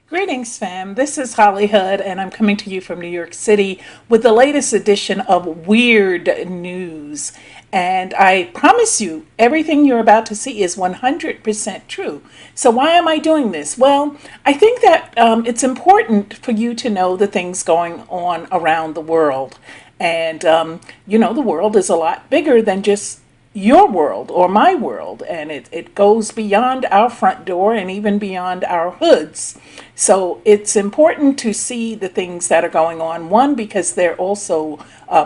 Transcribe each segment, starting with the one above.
Greetings, fam. This is Holly Hood, and I'm coming to you from New York City with the latest edition of Weird News. And I promise you, everything you're about to see is 100% true. So, why am I doing this? Well, I think that it's important for you to know the things going on around the world. And, the world is a lot bigger than just your world or my world, and it goes beyond our front door and even beyond our hoods. So it's important to see the things that are going on. One, because they're also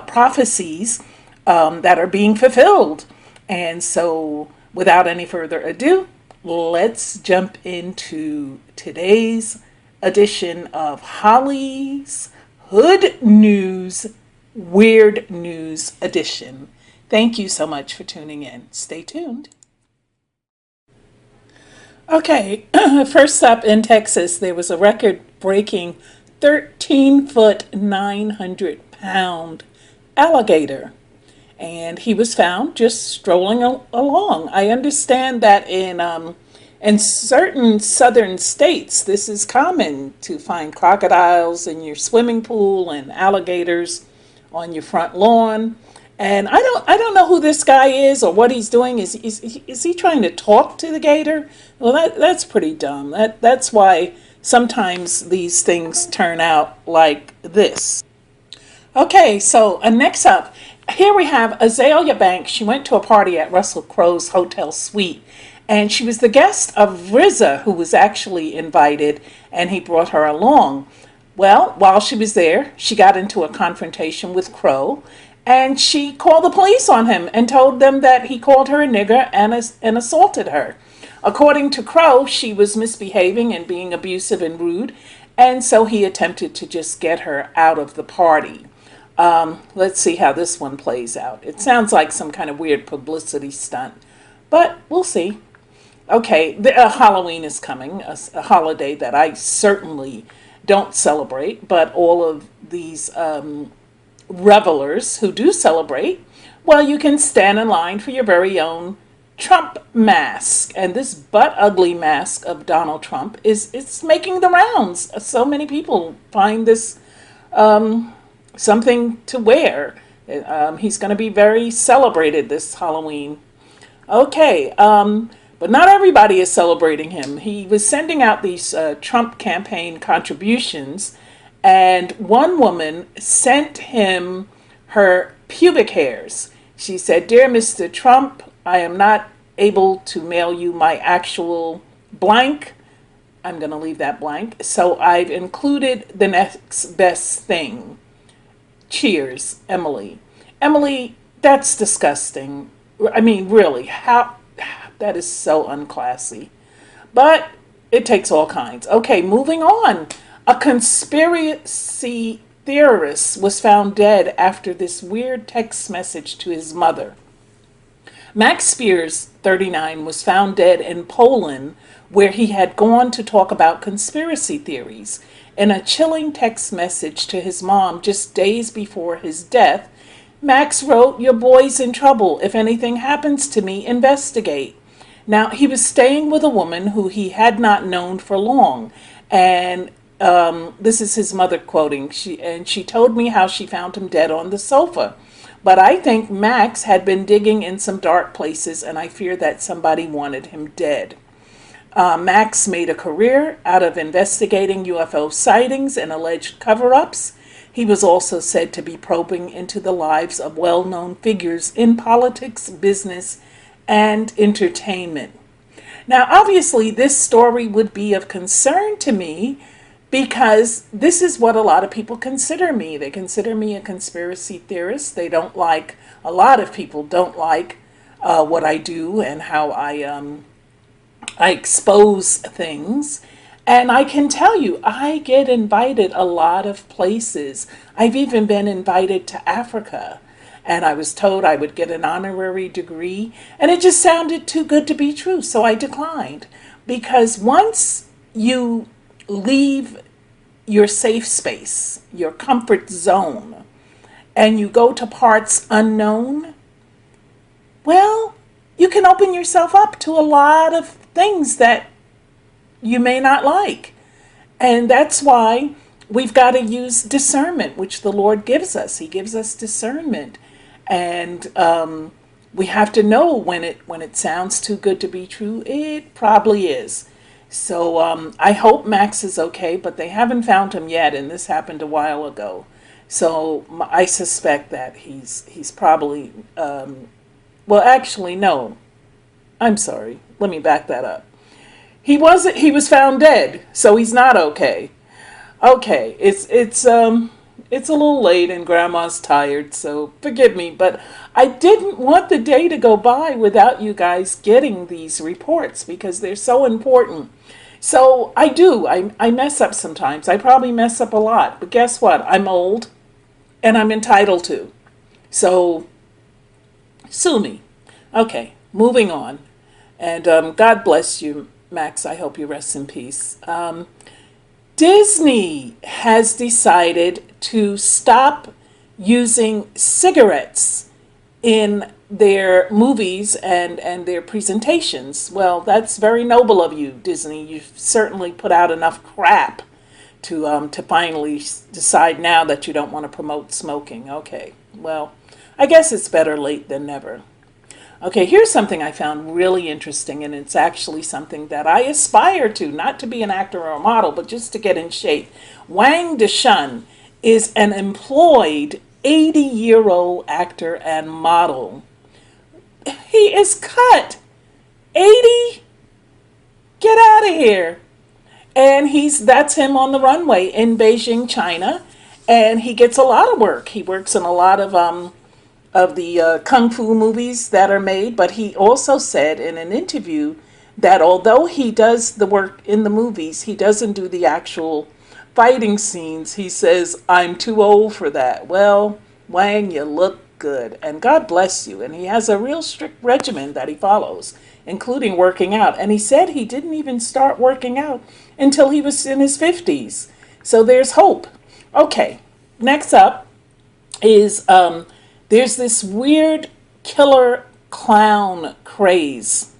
prophecies that are being fulfilled. And so, without any further ado, let's jump into today's edition of Holly's Hood News, Weird News Edition. Thank you so much for tuning in. Stay tuned. Okay, first up in Texas, there was a record breaking 13-foot, 900-pound alligator. And he was found just strolling along. I understand that in certain southern states, this is common to find crocodiles in your swimming pool and alligators on your front lawn. And I don't know who this guy is or what he's doing. Is he trying to talk to the gator? Well, that's pretty dumb. That's why sometimes these things turn out like this. Okay, so next up, here we have Azealia Banks. She went to a party at Russell Crowe's hotel suite, and she was the guest of RZA, who was actually invited, and he brought her along. Well, while she was there, she got into a confrontation with Crowe, and she called the police on him and told them that he called her a nigger and assaulted her. According to Crowe, she was misbehaving and being abusive and rude, and so he attempted to just get her out of the party. Let's see how this one plays out. It sounds like some kind of weird publicity stunt, but we'll see. Okay, Halloween is coming, a holiday that I certainly don't celebrate, but all of these revelers who do celebrate, well, you can stand in line for your very own Trump mask. And this butt ugly mask of Donald Trump it's making the rounds. So many people find this something to wear. He's going to be very celebrated this Halloween. Okay, but not everybody is celebrating him. He was sending out these Trump campaign contributions, and one woman sent him her pubic hairs. She said, "Dear Mr. Trump, I am not able to mail you my actual blank. I'm going to leave that blank. So I've included the next best thing. Cheers, Emily." Emily, that's disgusting. I mean, really, how? That is so unclassy. But it takes all kinds. Okay, moving on. A conspiracy theorist was found dead after this weird text message to his mother. Max Spears, 39, was found dead in Poland, where he had gone to talk about conspiracy theories. In a chilling text message to his mom just days before his death, Max wrote, "Your boy's in trouble. If anything happens to me, investigate." Now, he was staying with a woman who he had not known for long, and this is his mother quoting. She told me how she found him dead on the sofa. But I think Max had been digging in some dark places, and I fear that somebody wanted him dead. Max made a career out of investigating UFO sightings and alleged cover-ups. He was also said to be probing into the lives of well-known figures in politics, business, and entertainment. Now, obviously, this story would be of concern to me because this is what a lot of people consider me. They consider me a conspiracy theorist. A lot of people don't like what I do and how I expose things. And I can tell you, I get invited a lot of places. I've even been invited to Africa. And I was told I would get an honorary degree. And it just sounded too good to be true. So I declined. Because once you leave your safe space, your comfort zone, and you go to parts unknown, well, you can open yourself up to a lot of things that you may not like. And that's why we've got to use discernment, which the Lord gives us. He gives us discernment. And we have to know when it sounds too good to be true. It probably is. So I hope Max is okay, but they haven't found him yet, and this happened a while ago. So I suspect that he's probably well, actually, no. I'm sorry. Let me back that up. He was found dead, so he's not okay. Okay, it's a little late and grandma's tired, so forgive me, but I didn't want the day to go by without you guys getting these reports because they're so important. So I mess up sometimes. I probably mess up a lot, but guess what? I'm old and I'm entitled to. So sue me. Okay, moving on. And God bless you, Max. I hope you rest in peace. Disney has decided to stop using cigarettes in their movies and their presentations. Well, that's very noble of you, Disney. You've certainly put out enough crap to finally decide now that you don't want to promote smoking. Okay, well, I guess it's better late than never. Okay, here's something I found really interesting, and it's actually something that I aspire to, not to be an actor or a model, but just to get in shape. Wang Deshun is an employed 80-year-old actor and model. He is cut. 80? Get out of here. And that's him on the runway in Beijing, China, and he gets a lot of work. He works in a lot of the kung fu movies that are made, but he also said in an interview that although he does the work in the movies, he doesn't do the actual fighting scenes. He says, I'm too old for that. Well, Wang, you look good, and God bless you. And he has a real strict regimen that he follows, including working out. And he said he didn't even start working out until he was in his 50s. So there's hope. Okay, next up is there's this weird killer clown craze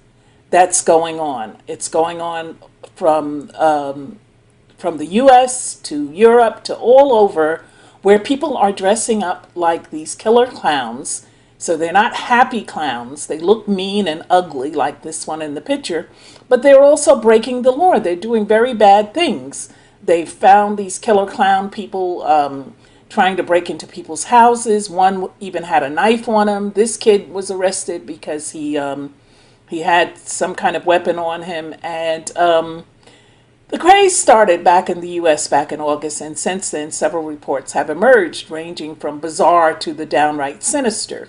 that's going on. It's going on from the US to Europe to all over, where people are dressing up like these killer clowns. So they're not happy clowns. They look mean and ugly like this one in the picture, but they're also breaking the law. They're doing very bad things. They found these killer clown people trying to break into people's houses. One even had a knife on him. This kid was arrested because he had some kind of weapon on him. And the craze started back in the U.S. back in August, and since then several reports have emerged, ranging from bizarre to the downright sinister.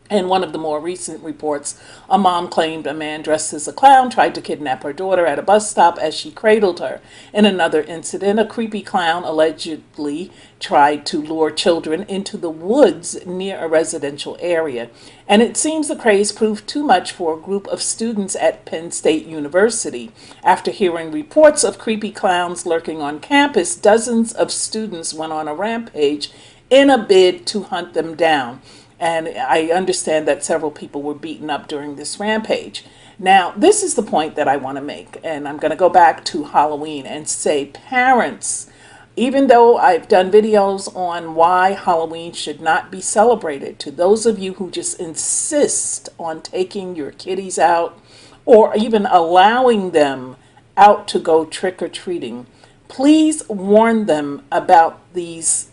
In one of the more recent reports, a mom claimed a man dressed as a clown tried to kidnap her daughter at a bus stop as she cradled her. In another incident, a creepy clown allegedly tried to lure children into the woods near a residential area. And it seems the craze proved too much for a group of students at Penn State University. After hearing reports of creepy clowns lurking on campus, dozens of students went on a rampage in a bid to hunt them down. And I understand that several people were beaten up during this rampage. Now, this is the point that I want to make, and I'm going to go back to Halloween and say, parents, even though I've done videos on why Halloween should not be celebrated, to those of you who just insist on taking your kiddies out or even allowing them out to go trick-or-treating, please warn them about these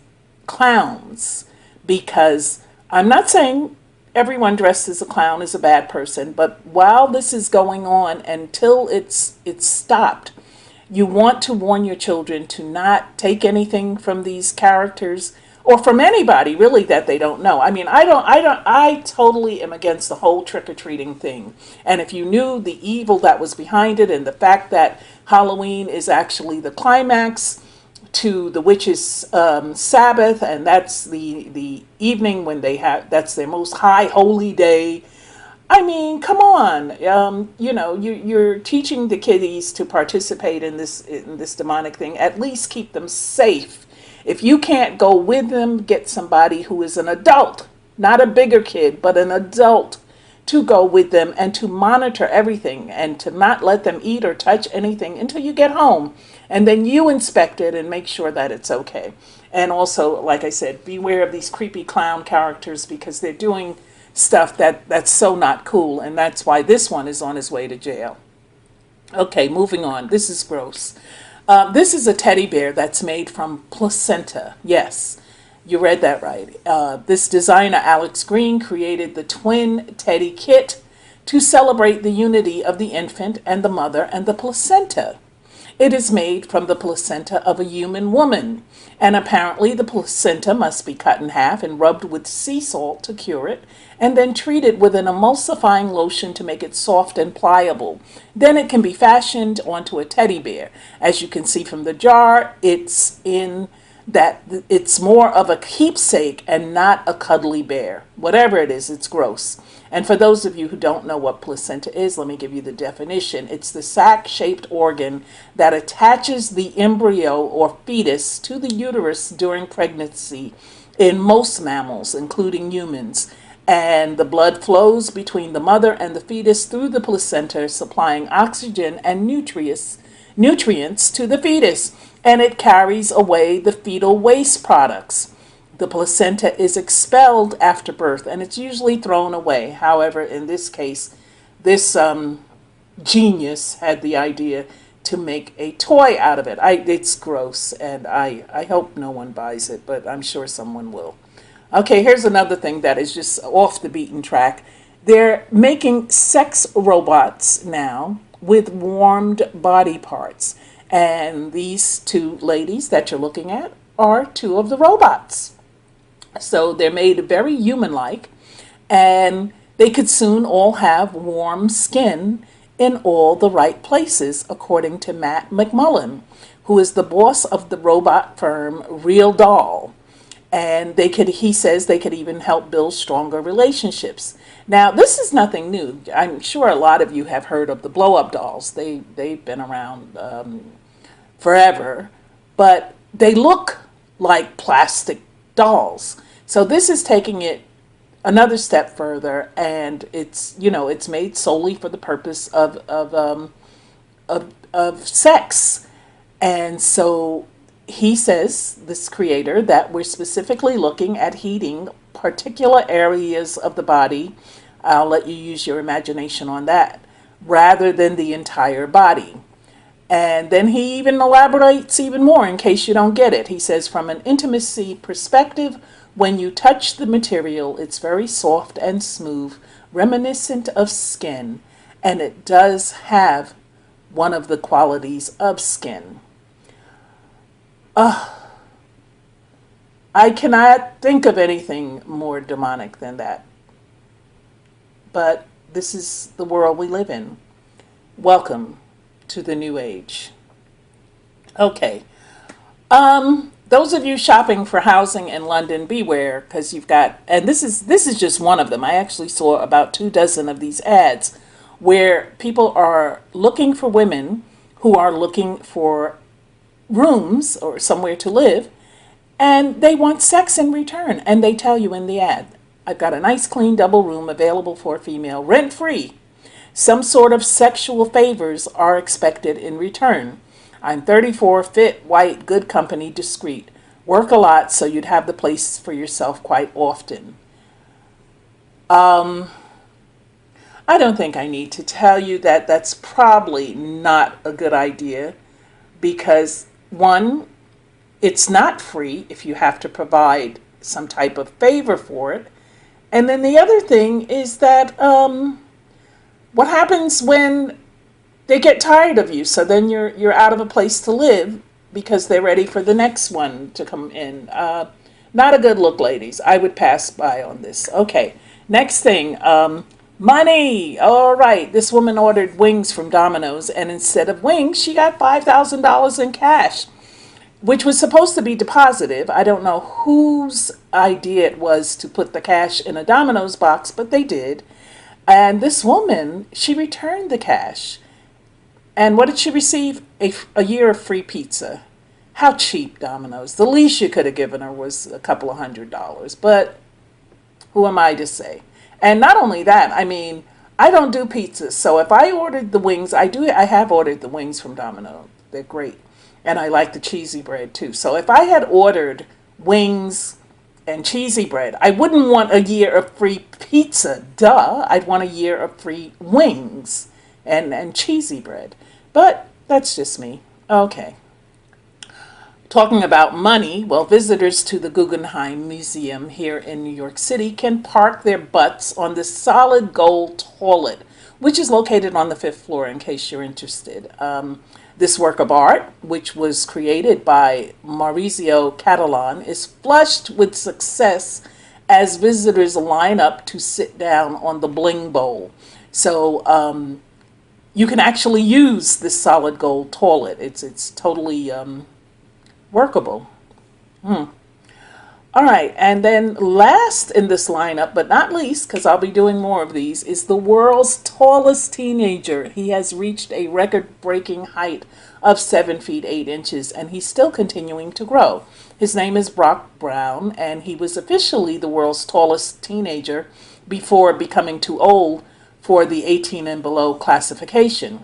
clowns, because I'm not saying everyone dressed as a clown is a bad person, but while this is going on, until it's stopped, you want to warn your children to not take anything from these characters or from anybody really that they don't know. I mean, I totally am against the whole trick-or-treating thing. And if you knew the evil that was behind it and the fact that Halloween is actually the climax to the witches' Sabbath, and that's the evening when that's their most high holy day. I mean, come on, you're teaching the kiddies to participate in this demonic thing. At least keep them safe If you can't go with them, get somebody who is an adult, not a bigger kid, but an adult, to go with them and to monitor everything and to not let them eat or touch anything until you get home. And then you inspect it and make sure that it's okay. And also, like I said, beware of these creepy clown characters because they're doing stuff that's so not cool. And that's why this one is on his way to jail. Okay, moving on. This is gross. This is a teddy bear that's made from placenta. Yes, you read that right. This designer, Alex Green, created the twin teddy kit to celebrate the unity of the infant and the mother and the placenta. It is made from the placenta of a human woman, and apparently the placenta must be cut in half and rubbed with sea salt to cure it, and then treated with an emulsifying lotion to make it soft and pliable. Then it can be fashioned onto a teddy bear. As you can see from the jar, it's more of a keepsake and not a cuddly bear. Whatever it is, it's gross. And for those of you who don't know what placenta is, let me give you the definition. It's the sac-shaped organ that attaches the embryo or fetus to the uterus during pregnancy in most mammals, including humans. And the blood flows between the mother and the fetus through the placenta, supplying oxygen and nutrients to the fetus. And it carries away the fetal waste products. The placenta is expelled after birth and it's usually thrown away. However, in this case, this genius had the idea to make a toy out of it. It's gross and I hope no one buys it, but I'm sure someone will. Okay, here's another thing that is just off the beaten track. They're making sex robots now with warmed body parts. And these two ladies that you're looking at are two of the robots. So they're made very human-like, and they could soon all have warm skin in all the right places, according to Matt McMullen, who is the boss of the robot firm Real Doll. And he says they could even help build stronger relationships. Now, this is nothing new. I'm sure a lot of you have heard of the blow-up dolls. They've been around forever, but they look like plastic dolls. So this is taking it another step further, and it's made solely for the purpose of sex. And so he says, this creator, that we're specifically looking at heating particular areas of the body. I'll let you use your imagination on that, rather than the entire body. And then he even elaborates even more in case you don't get it. He says, from an intimacy perspective, when you touch the material, it's very soft and smooth, reminiscent of skin, and it does have one of the qualities of skin. I cannot think of anything more demonic than that. But this is the world we live in. Welcome to the new age. Okay. Those of you shopping for housing in London, beware, because you've got, and this is just one of them. I actually saw about 24 of these ads where people are looking for women who are looking for rooms or somewhere to live, and they want sex in return. And they tell you in the ad, I've got a nice clean double room available for a female, rent-free. Some sort of sexual favors are expected in return. I'm 34, fit, white, good company, discreet. Work a lot so you'd have the place for yourself quite often. I don't think I need to tell you that that's probably not a good idea because, one, it's not free if you have to provide some type of favor for it. And then the other thing is that what happens when they get tired of you? So then you're out of a place to live because they're ready for the next one to come in. Not a good look, ladies. I would pass by on this. Okay, next thing, money. All right, this woman ordered wings from Domino's, and instead of wings, she got $5,000 in cash, which was supposed to be deposited. I don't know whose idea it was to put the cash in a Domino's box, but they did. And this woman, she returned the cash. And what did she receive? A year of free pizza. How cheap, Domino's. The least you could have given her was a couple of $100. But who am I to say? And not only that, I mean, I don't do pizzas. So if I ordered the wings, I have ordered the wings from Domino's. They're great. And I like the cheesy bread too. So if I had ordered wings and cheesy bread, I wouldn't want a year of free pizza. Duh. I'd want a year of free wings and cheesy bread. But that's just me. Okay. Talking about money, well, visitors to the Guggenheim Museum here in New York City can park their butts on the solid gold toilet, which is located on the fifth floor in case you're interested. This work of art, which was created by Maurizio Cattelan, is flushed with success as visitors line up to sit down on the bling bowl. So you can actually use this solid gold toilet. It's totally workable. All right, and then last in this lineup, but not least, because I'll be doing more of these, is the world's tallest teenager. He has reached a record-breaking height of 7 feet 8 inches, and he's still continuing to grow. His name is Brock Brown, and he was officially the world's tallest teenager before becoming too old for the 18 and below classification.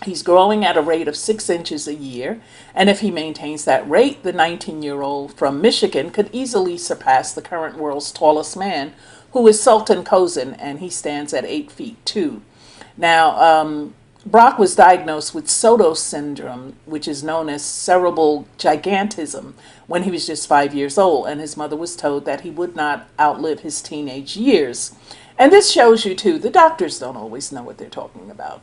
He's growing at a rate of 6 inches a year, and if he maintains that rate, the 19-year-old from Michigan could easily surpass the current world's tallest man, who is Sultan Kozin, and he stands at 8 feet 2. Now, Brock was diagnosed with Sotos syndrome, which is known as cerebral gigantism, when he was just 5 years old, and his mother was told that he would not outlive his teenage years. And this shows you, too, the doctors don't always know what they're talking about.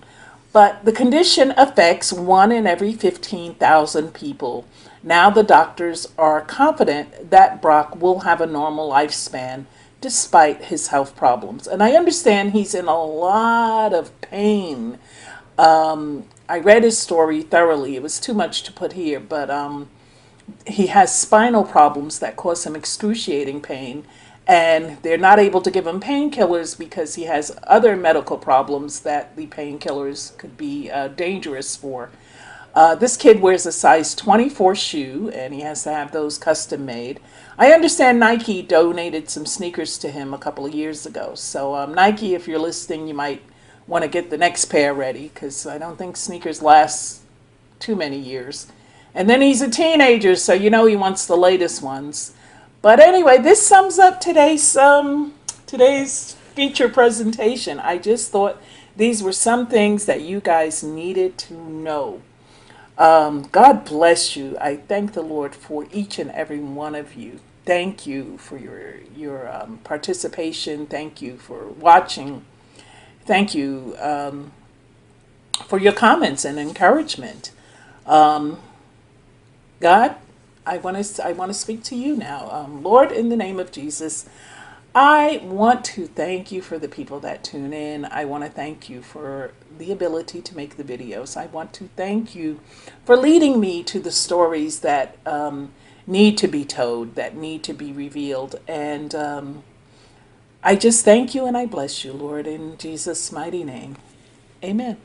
But the condition affects 1 in every 15,000 people. Now the doctors are confident that Brock will have a normal lifespan despite his health problems. And I understand he's in a lot of pain. I read his story thoroughly. It was too much to put here, but he has spinal problems that cause him excruciating pain. And they're not able to give him painkillers because he has other medical problems that the painkillers could be dangerous for. This kid wears a size 24 shoe, and he has to have those custom made. I understand Nike donated some sneakers to him a couple of years ago. So Nike, if you're listening, you might want to get the next pair ready, because I don't think sneakers last too many years. And then he's a teenager, so you know he wants the latest ones. But anyway, this sums up today's feature presentation. I just thought these were some things that you guys needed to know. God bless you. I thank the Lord for each and every one of you. Thank you for your participation. Thank you for watching. Thank you for your comments and encouragement. God, I want to speak to you now. Lord, in the name of Jesus, I want to thank you for the people that tune in. I want to thank you for the ability to make the videos. I want to thank you for leading me to the stories that need to be told, that need to be revealed. And I just thank you and I bless you, Lord, in Jesus' mighty name. Amen.